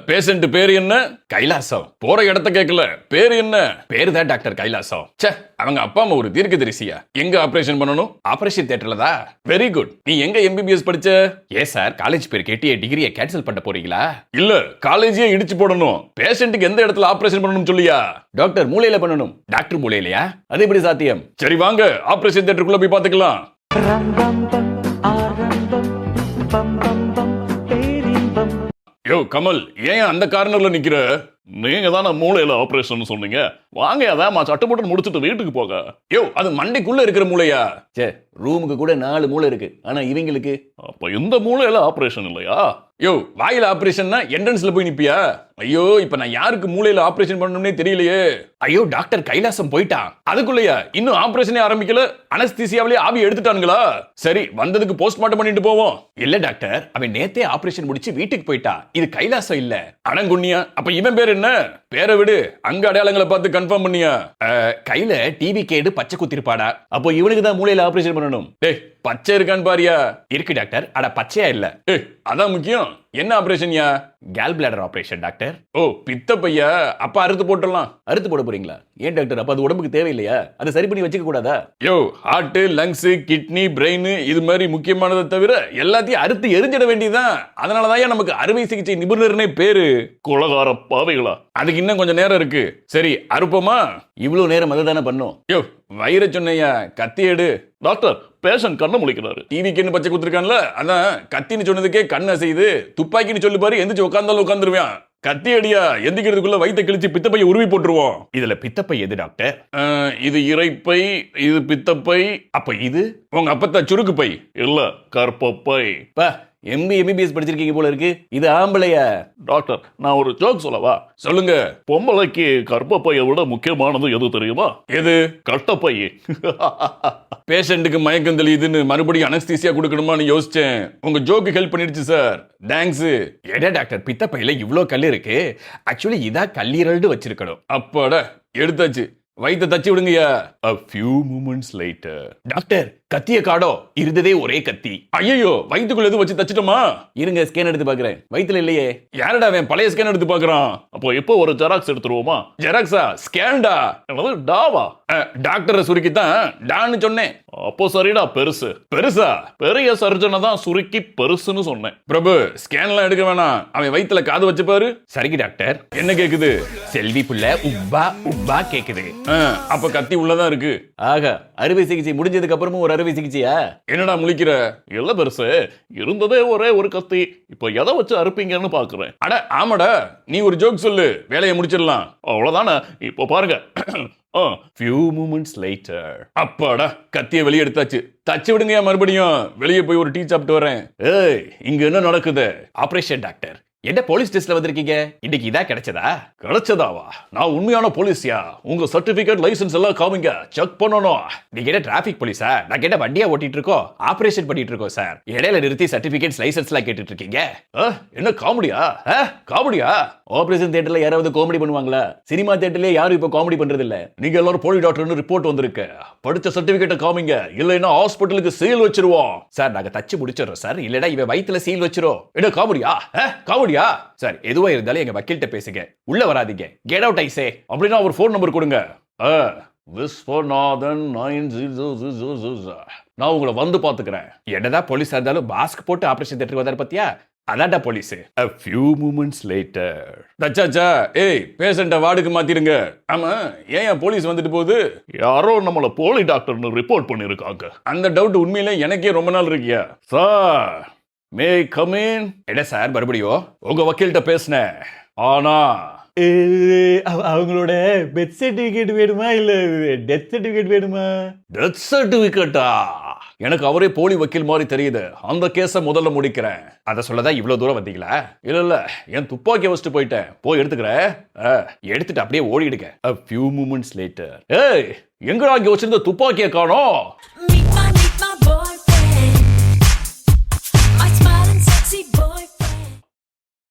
Patient பேரு என்ன? கைலாசம். போற இடத்த கேட்கல, பேரு என்ன? பேரு தான் டாக்டர் கைலாசம். ச்சே, அவங்க அப்பா அம்மா ஒரு தீர்க்கதரிசியா? எங்க ஆபரேஷன் பண்ணணும்? ஆபரேஷன் தியேட்டர்ல தான். Very good. நீ எங்க எம்பிபிஎஸ் படிச்ச? ஏ சார், காலேஜ் பேர் கேட்டியே டிகிரியை கேன்சல் பண்ண போறீங்களா? இல்ல, காலேஜே இடிச்சு போடணும். பேஷண்ட்டுக்கு எந்த இடத்துல ஆபரேஷன் பண்ணணும் சொல்லியா? டாக்டர் மூளையில பண்ணணும். டாக்டர் மூளையிலயா? அது எப்படி சாத்தியம்? சரி வாங்க, ஆபரேஷன் தியேட்டருக்குள்ள போய் பாத்துக்கலாம். யோ கமல், ஏன் அந்த கார்னர்ல நிக்கிற? நீங்க தானே மூளையில ஆபரேஷன் சொன்னீங்க. வாங்க, அதான் சட்டப்பட்டு முடிச்சுட்டு வீட்டுக்கு போக. யோ, அது மண்டைக்குள்ள இருக்கிற மூளையா? சே, ரூமுக்கு கூட 4 மூளை இருக்கு. ஆனா இவங்களுக்கு அப்ப இந்த மூளையில ஆபரேஷன் இல்லையா? யோ, வாயில ஆபரேஷன்னா என்ட்ரன்ஸ்ல போய் நிப்பியா? ஐயோ, இப்ப நான் யாருக்கு மூளையில ஆபரேஷன் பண்ணணும்னே தெரியலையே. ஐயோ, டாக்டர் கைலாசம் போயிட்டான். அதுக்குள்ளயா இன்னும் ஆபரேஷனே ஆரம்பிக்கல? அனஸ்தீசியாவிலே ஆவி எடுத்துட்டானுங்களா? சரி, வந்ததுக்கு போஸ்ட்மார்ட்டம் பண்ணிட்டு போவோம். இல்ல டாக்டர், அவன் நேத்தே ஆபரேஷன் முடிச்சு வீட்டுக்கு போயிட்டா. இது கைலாசம் இல்ல. அனங்குண்ணியா? அப்ப இவன் பேர் என்ன? பேரை விடு, அங்க அடையாளங்களை பார்த்து கன்ஃபார்ம் பண்ணியா? கையில டிவி கேடு பச்சை குத்திருப்பாடா. அப்போ இவனுக்கு தான் மூளையில ஆபரேஷன் பண்ணணும். டேய், பச்சை இருக்கான்னு பாரியா? இருக்கு டாக்டர், அட பச்சையா இல்ல. அதான் முக்கியம். என்ன ஆபரேஷன்யா? Gall bladder operation doctor. ஓ, பித்த பையா? அப்ப அறுத்து போட்டுடலாம். அறுத்து போட போறீங்களா? ஏன் டாக்டர், அப்ப அது உடம்புக்கு தேவையில்லையா? அதை சரி பண்ணி வச்சுக்க கூடாதா? யோ, ஹார்ட், லங்ஸ், கிட்னி, பிரெயின் இது மாதிரி முக்கியமானதை தவிர எல்லாத்தையும் அறுத்து எரிஞ்சிட வேண்டியதுதான். அதனாலதான் நமக்கு அறுவை சிகிச்சை நிபுணர்னே பேரு. குலகார பாவைகளா? அதுக்கு இன்னும் கொஞ்சம் நேரம் இருக்கு. சரி, அறுப்போமா? இவ்வளவு நேரம் அதை தானே பண்ணும். யோ, வயிற சொன்னையா, கத்தி எடு. டாக்டர், பேஷண்ட் கண்ணை முழிக்கிறாரு. டிவிக்கு பச்சை குத்துருக்கான்ல, அதான் கத்தின்னு சொன்னதுக்கே கண்ணை செய்து. துப்பாக்கின்னு சொல்லி பாரு, எந்திரிச்சு உட்காந்தாலும் உட்காந்துருவான். கத்தி அடியா, எந்திக்கிறதுக்குள்ள வயித்தை கிழிச்சு பித்தப்பையை உருவி போட்டுருவோம். இதுல பித்தப்பை எது டாக்டர்? இது இறைப்பை, இது பித்தப்பை. அப்ப இது உங்க அப்பத்தா சுருக்கு பை இல்ல, கற்பப்பை. எம்பிபிஎஸ் படிச்சிருக்கீங்க போல இருக்கு. இது ஆம்பளையா? டாக்டர், நான் ஒரு ஜோக் சொல்லவா? சொல்லுங்க. பொம்பளைக்கு கற்பப்பையை விட முக்கியமானது எது தெரியுமா? எது? கட்டப்பை. பேஷண்ட்டுக்கு மயக்கம் தெளியுதுன்னு மறுபடியும் அனஸ்தீசியா கொடுக்கணுமான்னு யோசிச்சேன். உங்க ஜோக்கு ஹெல்ப் பண்ணிடுச்சு சார். தேங்க்ஸ். ஏடா டாக்டர், பித்தப்பையில இவ்ளோ கல் இருக்கு. ஆக்சுவலி இதா கல்லீரல்னு வச்சிருக்கணும். அப்பாடா, எடுத்தாச்சு. வயித்தை தச்சு விடுங்கயா. A few moments later. Doctor, கத்திய காடோ? இருந்ததே ஒரே கத்தி. ஐயோ, வயிற்றுக்குள்ள எதுவும் வச்சு தச்சிட்டோமா? இருங்க, ஸ்கேன் எடுத்து பாக்குறேன். வயிற்றுல இல்லையே. யாரடா அவன் பழைய ஸ்கேன் எடுத்து பாக்குறான்? அப்போ இப்போ ஒரு ஜெராக்ஸ் எடுத்துருவோமா? ஜெராக்ஸா? ஸ்கேன்டா? டாவா? டாக்டரை சுருக்கித்தான் டான்னு சொன்னேன். அப்போ சரிடா, பெருசு. பெருசா? பெரிய சர்ஜனை தான் சுருக்கி பெருசுன்னு சொன்னேன். பிரபு, ஸ்கேன்லாம் எடுக்க வேணாம். அவன் வயிற்றுல காது வச்சு பாரு. சரிங்க டாக்டர். என்ன கேக்குது? செல்வி புள்ள உப்பா உப்பா கேக்குது. அப்ப கத்தி உள்ளதான் இருக்கு. ஆக, அறுவை சிகிச்சை முடிஞ்சதுக்கு அப்புறமும் ஒரு அறுவை சிகிச்சையா? என்னடா முழிக்கிற? இல்ல பெருசு, இருந்ததே ஒரே ஒரு கத்தி. இப்போ எதை வச்சு அறுப்பீங்கன்னு பாக்குறேன். அட ஆமாடா, நீ ஒரு ஜோக் சொல்லு, வேலையை முடிச்சிடலாம். அவ்வளவுதானே. இப்போ பாருங்க. few moments later. அப்பாடா, கத்திய வெளியே எடுத்தாச்சு. தச்சு விடுங்க மறுபடியும். வெளியே போய் ஒரு டீ சாப்பிட்டு வரேன். ஏய், இங்க என்ன நடக்குது? Operation doctor. என்ன போலீஸ் டெஸ்ட்ல வந்திருக்கீங்க? இன்னைக்கு இதா கிடைச்சதா? கிடைச்சதாவா? நான் உண்மையான போலீஸ்யா. உங்க சர்டிபிகேட் லைசன்ஸ் எல்லாம் காமிங்க, செக் பண்ணணும். நீங்க என்ன டிராபிக் போலீஸா? நான் கேட்ட வண்டியா ஓட்டிட்டு இருக்கோம், ஆபரேஷன் பண்ணிட்டு இருக்கோம் சார். இடையில நிறுத்தி சர்டிபிகேட் லைசன்ஸ் எல்லாம் கேட்டுட்டு இருக்கீங்க. என்ன காமெடியா? காமெடியா? ஆபரேஷன் தியேட்டர்ல யாராவது காமெடி பண்ணுவாங்களா? சினிமா தியேட்டர்ல யாரும் இப்ப காமெடி பண்றது இல்ல. நீங்க எல்லாரும் போலி டாக்டர்னு ரிப்போர்ட் வந்திருக்கு. படிச்ச சர்டிபிகேட்டை காமிங்க, இல்லைன்னா ஹாஸ்பிட்டலுக்கு சீல் வச்சிருவோம். சார், நாங்க தச்சு முடிச்சிடறோம் சார். இல்லடா இவன் வயித்துல சீல் வச்சிரும். என்ன காமெடியா? காமெடியா? சார், எதுவா இருந்தாலும் எங்க வக்கீல்கிட்ட பேசுங்க. உள்ள வராதீங்க. Get out I say. அப்படின்னா ஒரு ஃபோன் நம்பர் கொடுங்க. விஸ்வநாதன் 9000. நான் உங்களை வந்து பாத்துக்கிறேன். என்னதான் போலீஸா இருந்தாலும் மாஸ்க் போட்டு ஆபரேஷன் தியேட்டருக்கு வந்தாரு பாத்தியா? அதான்டா police. A few moments later. தச்சாச்சா, ஏய், பேஷண்ட வார்டுக்கு மாத்திருங்க. ஆமா, ஏன் போலீஸ் வந்துட்டு போகுது? யாரோ நம்மள போலி டாக்டர்னு ரிப்போர்ட் பண்ணிருக்காங்க. அந்த டவுட் உண்மையில எனக்கே ரொம்ப நாள் இருக்கியா? Sir, may come in? என்ன சார், மறுபடியும் உங்க வக்கீல்கிட்ட பேசினேன். ஆனா அவங்களோட பெத் சர்டிபிகேட் வேணுமா இல்ல டெத் சர்டிபிகேட் வேணுமா? டெத் சர்டிபிகேட்டா? எனக்கு அவரே போலி வக்கீல் மாதிரி தெரியுது. அந்த கேஸ முதல்ல முடிக்கிறேன். அத சொல்லதான் இவ்வளவு தூரம் வந்தீங்களா? இல்ல, என் துப்பாக்கியை வச்சுட்டு போயிட்டேன். போய் எடுத்துக்கிறேன். எடுத்துட்டு அப்படியே ஓடிடுங்க. A few moments later. ஏய், எங்கடா இங்க வச்சிருந்த துப்பாக்கியை காணோம்?